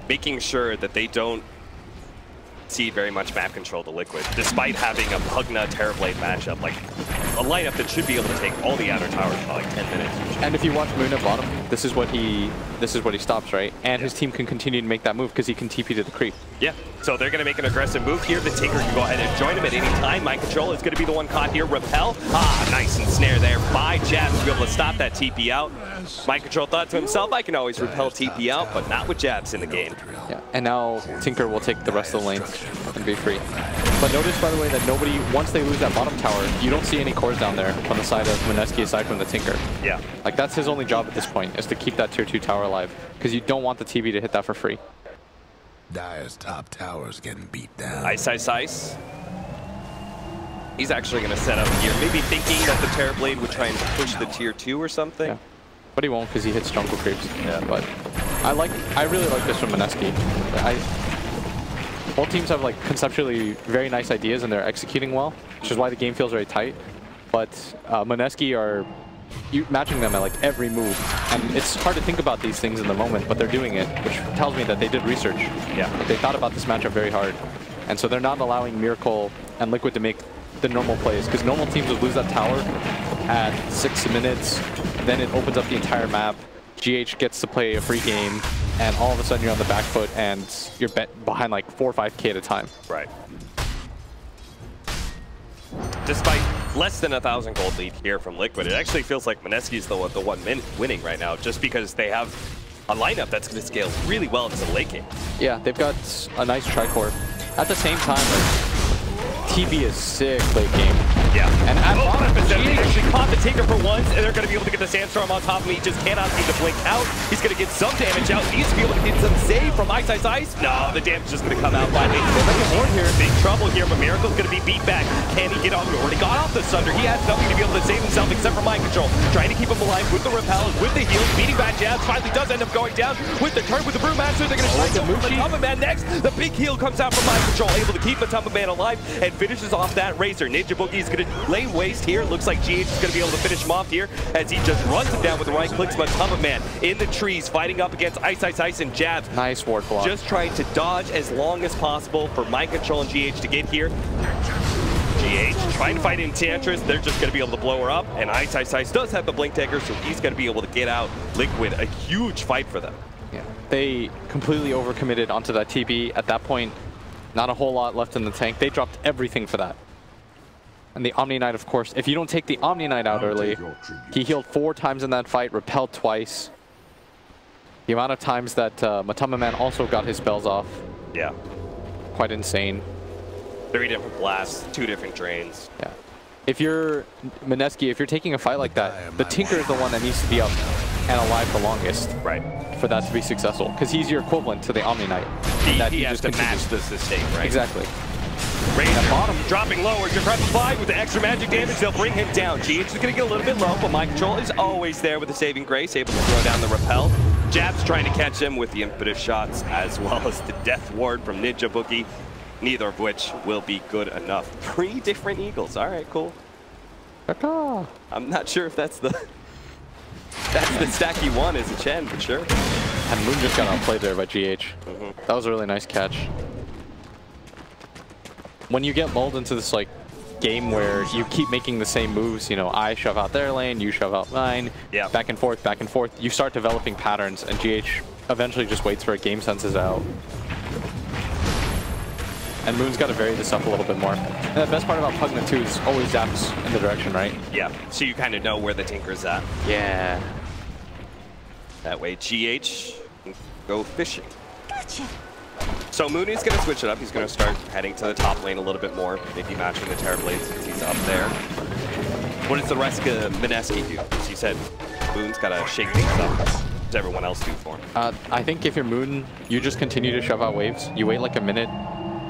making sure that they don't cede very much map control to Liquid, despite having a Pugna Terrorblade matchup, like a lineup that should be able to take all the outer towers for like 10 minutes. And if you watch Moon at bottom, this is what he stops, right? And his team can continue to make that move because he can TP to the creep. Yeah, so they're going to make an aggressive move here. The Tinker can go ahead and join him at any time. Mind Control is going to be the one caught here. Repel. Ah, nice and snare there by Jabs to be able to stop that TP out. Mind Control thought to himself, I can always repel TP out, but not with Jabs in the game. Yeah, and now Tinker will take the rest of the lanes and be free. But notice, by the way, that nobody, once they lose that bottom tower, you don't see any cores down there on the side of MINESKI aside from the Tinker. Yeah. Like, that's his only job at this point, is to keep that tier 2 tower alive, because you don't want the TV to hit that for free. Dire's top tower's getting beat down. Ice, Ice, Ice. He's actually going to set up here, maybe thinking that the Terrorblade would try and push the tier 2 or something. Yeah. But he won't, because he hits jungle creeps. Yeah. But I really like this from MINESKI. Both teams have like conceptually very nice ideas and they're executing well, which is why the game feels very tight. But MINESKI are matching them at like every move, and it's hard to think about these things in the moment, but they're doing it, which tells me that they did research. Yeah. Like, they thought about this matchup very hard, and so they're not allowing Miracle and Liquid to make the normal plays, because normal teams would lose that tower at 6 minutes, then it opens up the entire map. GH gets to play a free game, and all of a sudden you're on the back foot and you're behind like 4 or 5K at a time. Right. Despite less than 1,000 gold lead here from Liquid, it actually feels like MINESKI's the one winning right now, just because they have a lineup that's going to scale really well into the late game. Yeah, they've got a nice tricore. At the same time, like, TB is sick late game. Yeah. And at bottom, they actually caught the Tinker for once, and they're going to be able to get the Sandstorm on top of him. He just cannot see the blink out. He's going to get some damage out. He needs to be able to get some save from Ice, Ice, Ice. No, the damage is going to come out finally. They're making more here. Big trouble here, but Miracle's going to be beat back. Can he get off? He already got off the Sunder. He has nothing to be able to save himself except for Mind Control. Trying to keep him alive with the Repel, with the heals, beating back Jabs. Finally does end up going down with the turn with the Brewmaster. They're going to try to move Matama Man next. The big heal comes out from Mind Control, able to keep Matama Man alive and finishes off that Razor. Ninja Boogie is going to lay waste here. Looks like GH is going to be able to finish him off here as he just runs him down with the right clicks. Matama Man in the trees fighting up against Ice, Ice, Ice and Jabs. Nice ward block. Just trying to dodge as long as possible for Mind Control and GH to get here. GH trying to fight Enchantress. They're just going to be able to blow her up. And Ice, Ice, Ice does have the Blink Dagger, so he's going to be able to get out Liquid. A huge fight for them. Yeah. They completely overcommitted onto that TB. At that point, not a whole lot left in the tank. They dropped everything for that. And the Omni Knight, of course, if you don't take the Omni Knight out early, he healed 4 times in that fight, repelled twice. The amount of times that Matama Man also got his spells off. Yeah. Quite insane. 3 different blasts, 2 different drains. Yeah. If you're MINESKI, if you're taking a fight like that, the Tinker is the one that needs to be up and alive the longest. Right. For that to be successful, because he's your equivalent to the Omni Knight. He has to match the sustain, right? Exactly. Razor bottom, dropping lower. Your Crest 5 with the extra magic damage, they'll bring him down. GH is going to get a little bit low, but Mind Control is always there with the saving grace, able to throw down the Repel. Jab's trying to catch him with the impetus shots, as well as the Death Ward from Ninja Boogie, neither of which will be good enough. 3 different Eagles. All right, cool. I'm not sure if that's the stack he won as a Chen, for sure. And Moon just got outplayed there by GH. That was a really nice catch. When you get lulled into this like game where you keep making the same moves, you know, I shove out their lane, you shove out mine, yeah, back and forth, you start developing patterns, and GH eventually just waits for it, game senses out. And Moon's got to vary this up a little bit more. And the best part about Pugna too is always zaps in the direction, right? Yeah, so you kind of know where the Tinker's at. Yeah. That way GH can go fishing. Gotcha. So Moon is going to switch it up. He's going to start heading to the top lane a little bit more, maybe matching the Terrorblade since he's up there. What does the rest of MINESKI do? As you said, Moon's got to shake things up. What does everyone else do for him? I think if you're Moon, you just continue to shove out waves. You wait like a minute,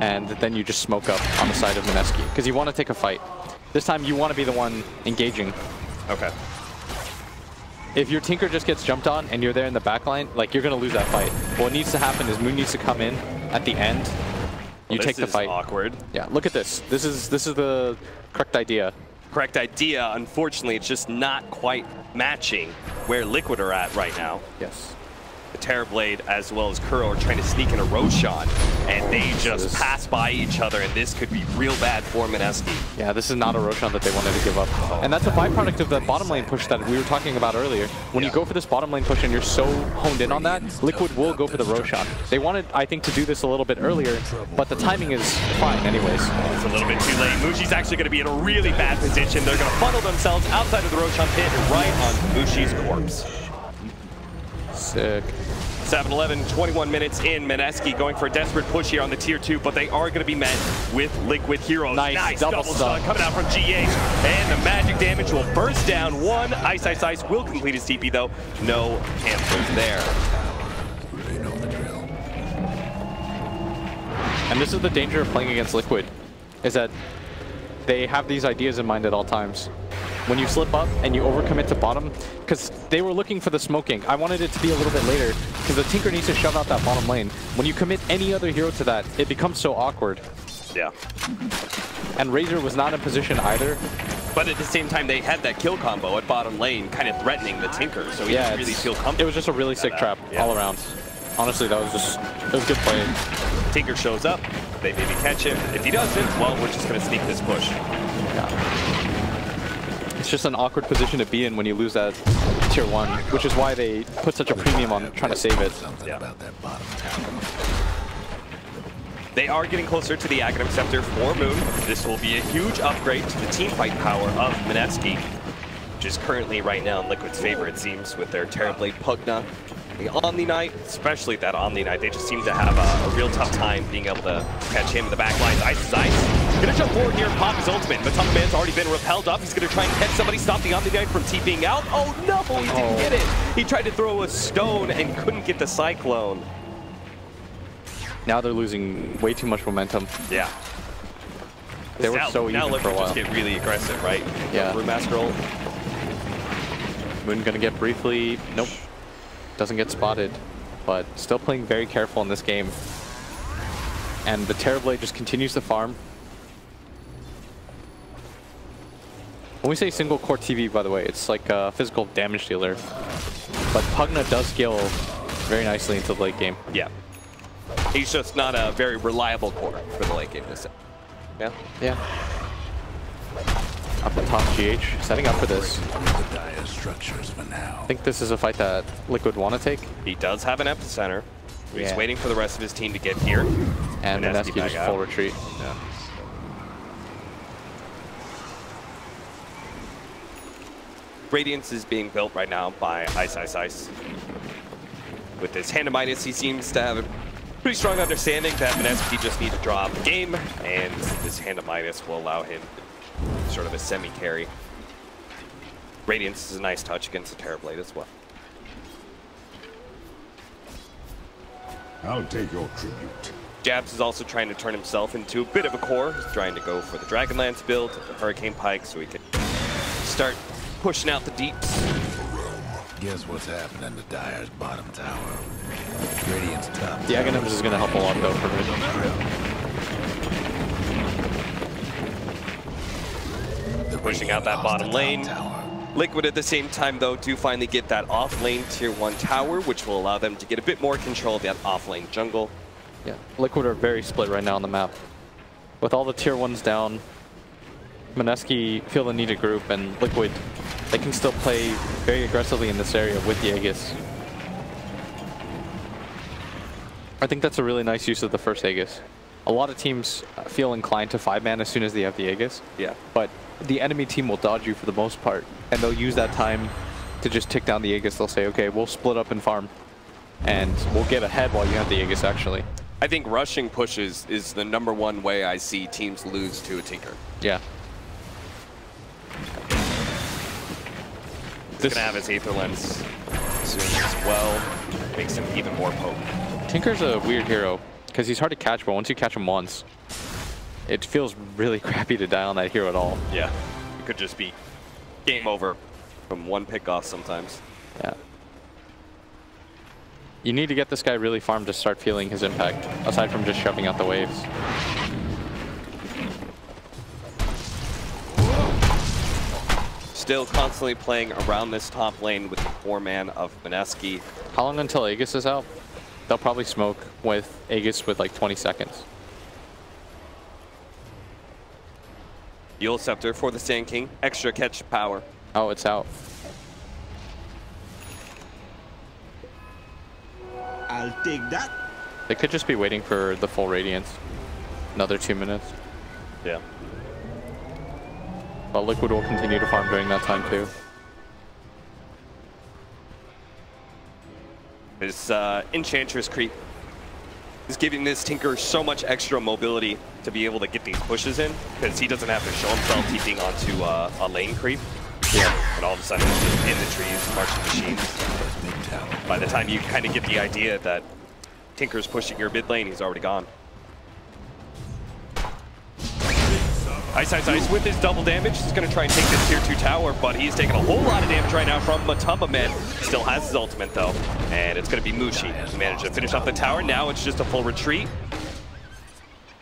and then you just smoke up on the side of MINESKI, because you want to take a fight. This time you want to be the one engaging. Okay. If your Tinker just gets jumped on and you're there in the backline, like, you're going to lose that fight. What needs to happen is Moon needs to come in at the end. You take the fight. This is awkward. Yeah, look at this. This is the correct idea. Correct idea. Unfortunately, it's just not quite matching where Liquid are at right now. Yes. The Terrorblade as well as Kuro are trying to sneak in a Roshan, and they just pass by each other, and this could be real bad for MINESKI. Yeah, this is not a Roshan that they wanted to give up. And that's a byproduct of the bottom lane push that we were talking about earlier. When you go for this bottom lane push and you're so honed in on that, Liquid will go for the Roshan. They wanted, I think, to do this a little bit earlier, but the timing is fine anyways. It's a little bit too late. Mushi's actually going to be in a really bad position. They're going to funnel themselves outside of the Roshan pit and right on Mushi's corpse. Sick. 7-11, 21 minutes in. MINESKI going for a desperate push here on the tier 2, but they are going to be met with Liquid heroes. Nice double stun coming out from GH, and the magic damage will burst down one. Ice Ice Ice will complete his TP though. No cancels there. They know the drill. And this is the danger of playing against Liquid, is that they have these ideas in mind at all times. When you slip up and you overcommit to bottom, because they were looking for the smoking. I wanted it to be a little bit later, because the Tinker needs to shove out that bottom lane. When you commit any other hero to that, it becomes so awkward. Yeah. And Razor was not in position either. But at the same time, they had that kill combo at bottom lane, kind of threatening the Tinker, so he didn't really feel comfortable. It was just a really sick trap all around. Honestly, that was just, it was good play. Tinker shows up, they maybe catch him. If he doesn't, well, we're just going to sneak this push. Yeah. It's just an awkward position to be in when you lose that tier 1, which is why they put such a premium on trying to save it. About that bottom tower. They are getting closer to the Aghanim Scepter for Moon. This will be a huge upgrade to the team fight power of MINESKI, which is currently right now in Liquid's favor, it seems, with their Terrorblade Pugna. The Omni Knight, especially that Omni Knight, they just seem to have a real tough time being able to catch him in the back lines. Ice is Ice. Gonna jump forward here and pop his ultimate, but Tunnel Man's already been repelled up. He's gonna try and catch somebody, stop the Omni Knight from TPing out. Oh no, he didn't get it. He tried to throw a stone and couldn't get the Cyclone. Now they're losing way too much momentum. Yeah. They were so even for a while. Just get really aggressive, right? Yeah. Brewmaster ult. Moon gonna get briefly. Nope. Doesn't get spotted, but still playing very careful in this game. And the Terrorblade just continues to farm. When we say single core TV, by the way, it's like a physical damage dealer. But Pugna does scale very nicely into the late game. Yeah. He's just not a very reliable core for the late game this time. Yeah? Yeah. Up at top, GH, setting up for this. The dire structures for now. I think this is a fight that Liquid want to take. He does have an epicenter. He's waiting for the rest of his team to get here. And MINESKI just full retreat. Yeah. Radiance is being built right now by Ice Ice Ice. With his Hand of Midas, he seems to have a pretty strong understanding that MINESKI just need to draw up the game, and this Hand of Midas will allow him sort of a semi-carry. Radiance is a nice touch against the Terrorblade as well. I'll take your tribute. Jabs is also trying to turn himself into a bit of a core. He's trying to go for the Dragonlance build, the Hurricane Pike, so he can start pushing out the deeps. Guess what's happening to Dire's bottom tower? Radiant's top. The Aghanim is going to help a lot though for me. Pushing out that bottom lane. Liquid at the same time though do finally get that off lane tier 1 tower, which will allow them to get a bit more control of that off lane jungle. Yeah, Liquid are very split right now on the map. With all the tier 1s down, MINESKI feel the need to group, and Liquid, they can still play very aggressively in this area with the Aegis. I think that's a really nice use of the first Aegis. A lot of teams feel inclined to 5-man as soon as they have the Aegis. Yeah. But the enemy team will dodge you for the most part, and they'll use that time to just tick down the Aegis. They'll say, okay, we'll split up and farm, and we'll get ahead while you have the Aegis actually. I think rushing pushes is the #1 way I see teams lose to a Tinker. Yeah. He's gonna have his Aether Lens soon as well. Makes him even more potent. Tinker's a weird hero, because he's hard to catch, but once you catch him once, it feels really crappy to die on that hero at all. Yeah. It could just be game over from one pick off sometimes. Yeah. You need to get this guy really farmed to start feeling his impact, aside from just shoving out the waves. Still constantly playing around this top lane with the 4-man of MINESKI. How long until Aegis is out? They'll probably smoke with Aegis with like 20 seconds. Yule Scepter for the Sand King. Extra catch power. Oh, it's out. I'll take that. They could just be waiting for the full Radiance. Another 2 minutes. Yeah. But Liquid will continue to farm during that time too. This Enchantress creep is giving this Tinker so much extra mobility to be able to get these pushes in, because he doesn't have to show himself TPing onto a lane creep. Yeah. And all of a sudden he's just in the trees, marching machines. By the time you kind of get the idea that Tinker's pushing your mid lane, he's already gone. Ice with his double damage. He's going to try and take this tier 2 tower, but he's taking a whole lot of damage right now from Matama. Still has his ultimate though, and it's going to be Mushi who managed to finish off the tower. Now it's just a full retreat.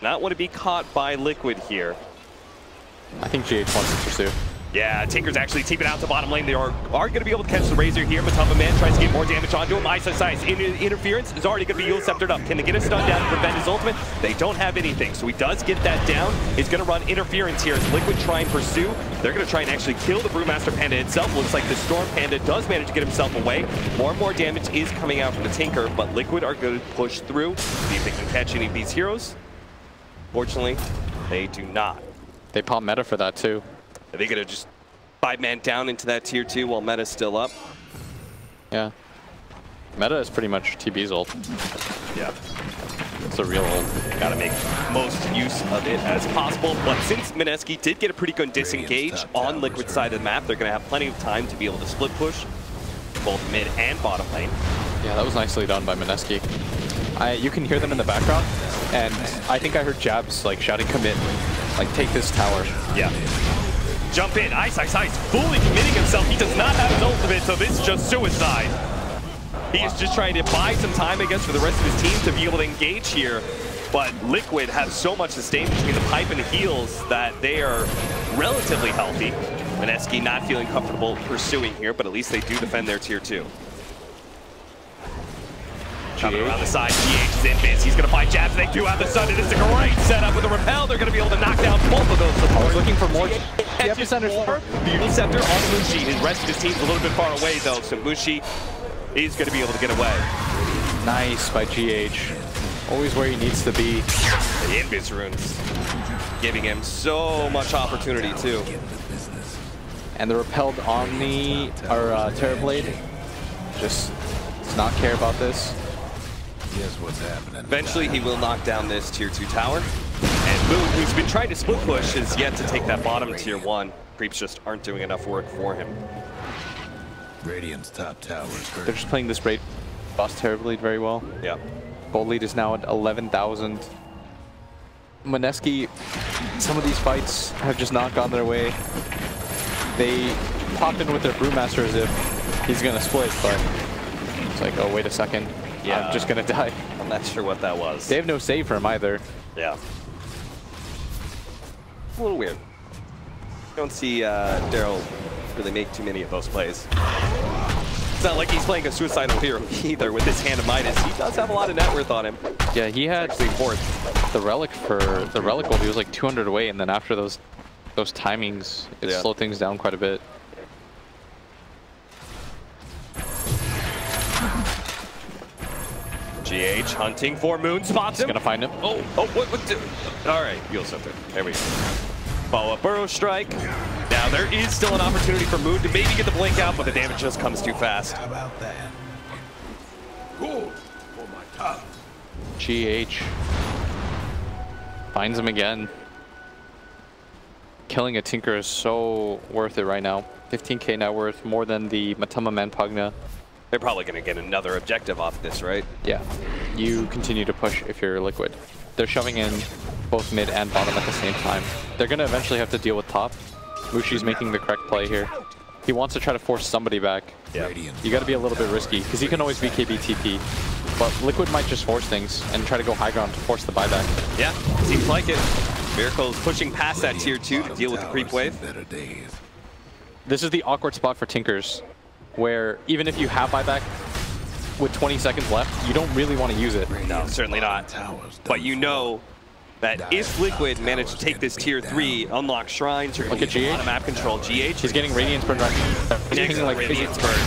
Not want to be caught by Liquid here. I think GH wants to pursue. Yeah, Tinker's actually teeping out to bottom lane. They are going to be able to catch the Razor here. Matama tries to get more damage onto him. Ice. Interference is already going to be Yule Sceptered up. Can they get a stun down to prevent his ultimate? They don't have anything, so he does get that down. He's going to run Interference here as Liquid try and pursue. They're going to try and actually kill the Brewmaster Panda itself. Looks like the Storm Panda does manage to get himself away. More and more damage is coming out from the Tinker, but Liquid are going to push through, see if they can catch any of these heroes. Fortunately, they do not. They pop meta for that too. Are they going to just 5-man down into that tier 2 while meta's still up? Yeah. Meta is pretty much TB's ult. Yeah. It's a real ult. Gotta make most use of it as possible. But since MINESKI did get a pretty good disengage on Liquid side of the map, they're gonna have plenty of time to be able to split push both mid and bottom lane. Yeah, that was nicely done by MINESKI. You can hear them in the background, and I think I heard Jabs like shouting commit, like take this tower. Yeah. Jump in, Ice, fully committing himself. He does not have his ultimate, so this is just suicide. He is just trying to buy some time, I guess, for the rest of his team to be able to engage here. But Liquid have so much sustain between the pipe and the heals that they are relatively healthy. MINESKI not feeling comfortable pursuing here, but at least they do defend their tier 2. Coming around the side, GH is in biz. He's going to find Jabs. They do have the stun. It is a great setup with a repel. They're going to be able to knock down both of those supports. Looking for more. The Yule Scepter on Mushi. His rest of his team's a little bit far away, though, so Mushi is going to be able to get away. Nice by GH. Always where he needs to be. The Invis runes giving him so much opportunity, too. And the repelled Omni, or Terrorblade, just does not care about this. Guess what's happening. Eventually, he will knock down this tier 2 tower. And Moon, who's been trying to split push, is yet to take that bottom tier 1. Creeps just aren't doing enough work for him. Radiant's top tower is hurt. They're just playing this raid boss Terrorblade very well. Yeah. Gold lead is now at 11,000. MINESKI, some of these fights have just not gone their way. They pop in with their Brewmaster as if he's going to split, but it's like, oh, wait a second. Yeah. I'm just going to die. I'm not sure what that was. They have no save for him either. Yeah. A little weird. Don't see Daryl really make too many of those plays. It's not like he's playing a suicidal hero either with his Hand of Midas. He does have a lot of net worth on him. Yeah, he had the relic for the relic gold. He was like 200 away, and then after those timings, it slowed things down quite a bit. GH hunting for Moon, spots him. He's gonna find him. Oh, what? All right, Yule Scepter. There we go. Follow up Burrow Strike. Now there is still an opportunity for Moon to maybe get the blink out, but the damage just comes too fast. How about that? Cool. For my top. GH finds him again. Killing a Tinker is so worth it right now. 15k net worth, more than the Matama Pugna. They're probably going to get another objective off this, right? Yeah. You continue to push if you're Liquid. They're shoving in both mid and bottom at the same time. They're going to eventually have to deal with top. Mushi's making the correct play here. He wants to try to force somebody back. Yeah. You got to be a little bit risky, because he can always be KBTP. But Liquid might just force things and try to go high ground to force the buyback. Yeah, seems like it. Miracle's pushing past that tier 2 to deal with the creep wave. This is the awkward spot for Tinkers, where even if you have buyback, with 20 seconds left, you don't really want to use it. No, certainly not. But you know that if Liquid manage to take this tier 3, unlock shrines, you're going to get a lot of map control. GH. He's getting Radiance Burn right. He's picking like Radiance Burn.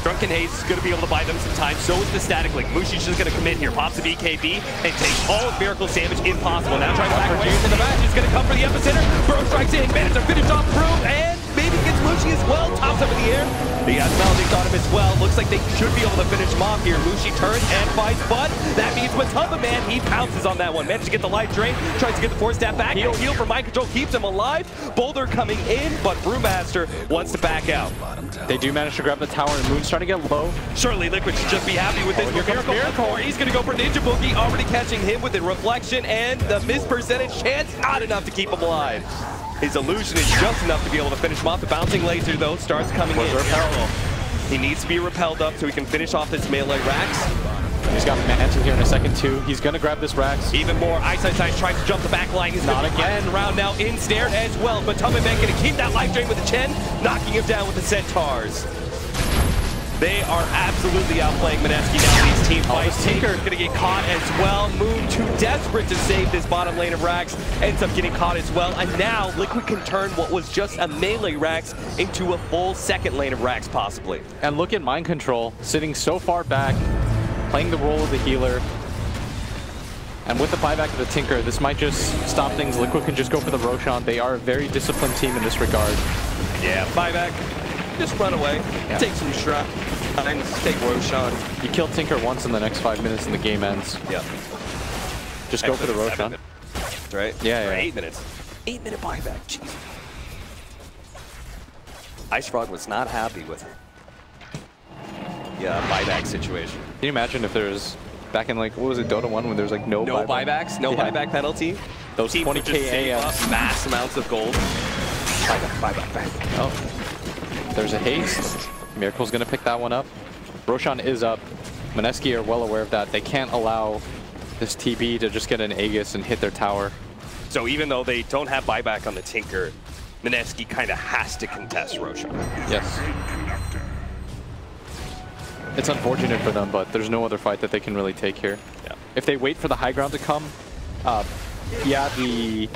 Drunken Haze is going to be able to buy them some time. So is the Static Link. Mushi's just going to commit here. Pops the BKB and takes all of Miracle's damage. Impossible. Now trying to back away into the match. He's going to come for the epicenter. Bro strikes in. Managed to finish off Broom and maybe gets Mushi as well. Tops up in the air. He has Melodic on him as well. Looks like they should be able to finish him off here. Mushi turns and fights, but that means Matumba, man, he pounces on that one. Managed to get the life drain. Tries to get the 4-step back. Heal for mind control. Keeps him alive. Boulder coming in, but Brewmaster wants to back out. They do manage to grab the tower, and Moon's starting to get low. Surely Liquid should just be happy with this. Here comes Miracle. He's going to go for Ninja Boogie, already catching him with a reflection, and the miss percentage chance, not enough to keep him alive. His illusion is just enough to be able to finish him off. The bouncing laser, though, starts coming in. He needs to be repelled up so he can finish off this melee Rax. He's got Mantle here in a second, too. He's going to grab this Rax. Even more. Ice tries to jump the back line. He's not again. Round now in snare as well. But Tumbaman going to keep that life drain with the Chen, knocking him down with the Centaurs. They are absolutely outplaying Mineski now. These team fights. Tinker's going to get caught as well. Moon too desperate to save this bottom lane of Rax. Ends up getting caught as well. And now Liquid can turn what was just a melee Rax into a full second lane of Rax possibly. And look at Mind Control, sitting so far back, playing the role of the healer. And with the buyback of the Tinker, this might just stop things. Liquid can just go for the Roshan. They are a very disciplined team in this regard. Yeah, buyback. Just run away. Yeah. Take some shrap. Take Roshan. You kill Tinker once in the next 5 minutes and the game ends. Yeah. Just go for the Roshan. Right? Yeah, yeah. 8 minutes. 8-minute buyback. Jeez. Ice Frog was not happy with it. Yeah, buyback situation. Can you imagine if there's back in like, what was it, Dota 1 when there's like no buybacks, no buyback penalty? Those 20k mass amounts of gold. Buyback. Oh. There's a haste. Miracle's going to pick that one up. Roshan is up. Mineski are well aware of that. They can't allow this TB to just get an Aegis and hit their tower. So even though they don't have buyback on the Tinker, Mineski kind of has to contest Roshan. Yes. It's unfortunate for them, but there's no other fight that they can really take here. Yeah. If they wait for the high ground to come, yeah, the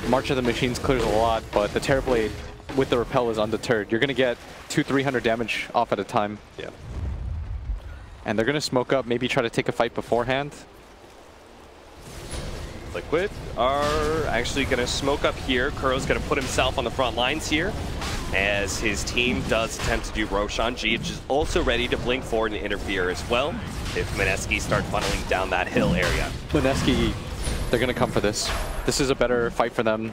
March of the Machines clears a lot, but the Terrorblade with the repel is undeterred. You're going to get 200-300 damage off at a time. Yeah. And they're going to smoke up, maybe try to take a fight beforehand. Liquid are actually going to smoke up here. Kuro's going to put himself on the front lines here as his team does attempt to do Roshan. GH is also ready to blink forward and interfere as well if Mineski start funneling down that hill area. Mineski, they're going to come for this. This is a better fight for them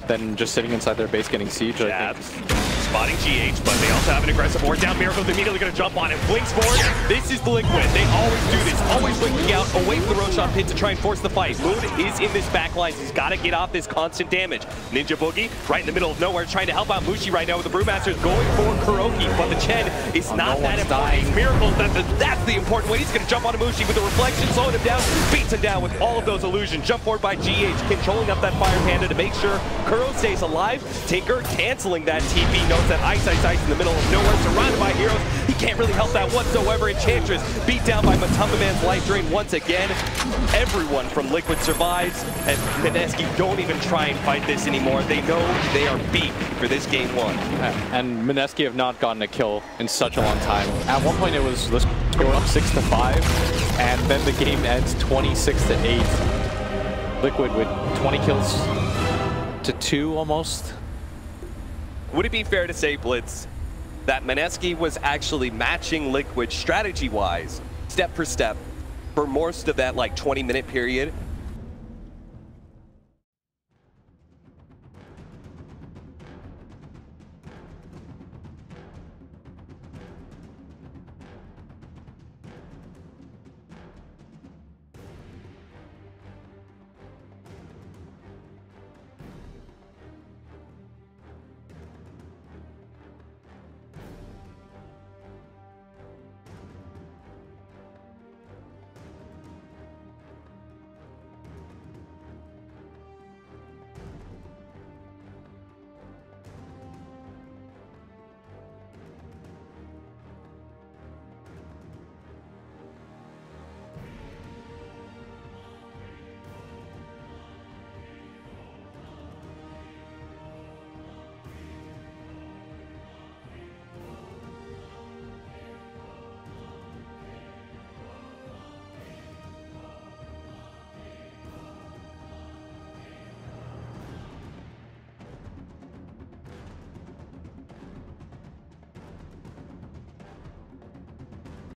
than just sitting inside their base getting siege. Spotting GH, but they also have an aggressive board down. Miracle's immediately going to jump on it. Blinks forward. This is the Liquid. They always do this. Always blinking out away from the Roshan pit to try and force the fight. Moon is in this back line. He's got to get off this constant damage. Ninja Boogie right in the middle of nowhere trying to help out Mushi right now with the Brewmasters going for Kuroki, but the Chen is not that important. Miracle, that's the important one. He's going to jump on Mushi with the reflection, slowing him down, beats him down with all of those illusions. Jump forward by GH, controlling up that Fire Panda to make sure Kuro stays alive. Tinker canceling that TP. Knows that Ice in the middle of nowhere, surrounded by heroes. He can't really help that whatsoever. Enchantress beat down by Matumba Man's life drain once again. Everyone from Liquid survives, and Mineski don't even try and fight this anymore. They know they are beat for this game 1. And Mineski have not gotten a kill in such a long time. At one point it was, let's go up 6-5, and then the game ends 26-8. Liquid with 20 kills to 2 almost. Would it be fair to say, Blitz, that Mineski was actually matching Liquid strategy-wise, step for step, for most of that like 20-minute period,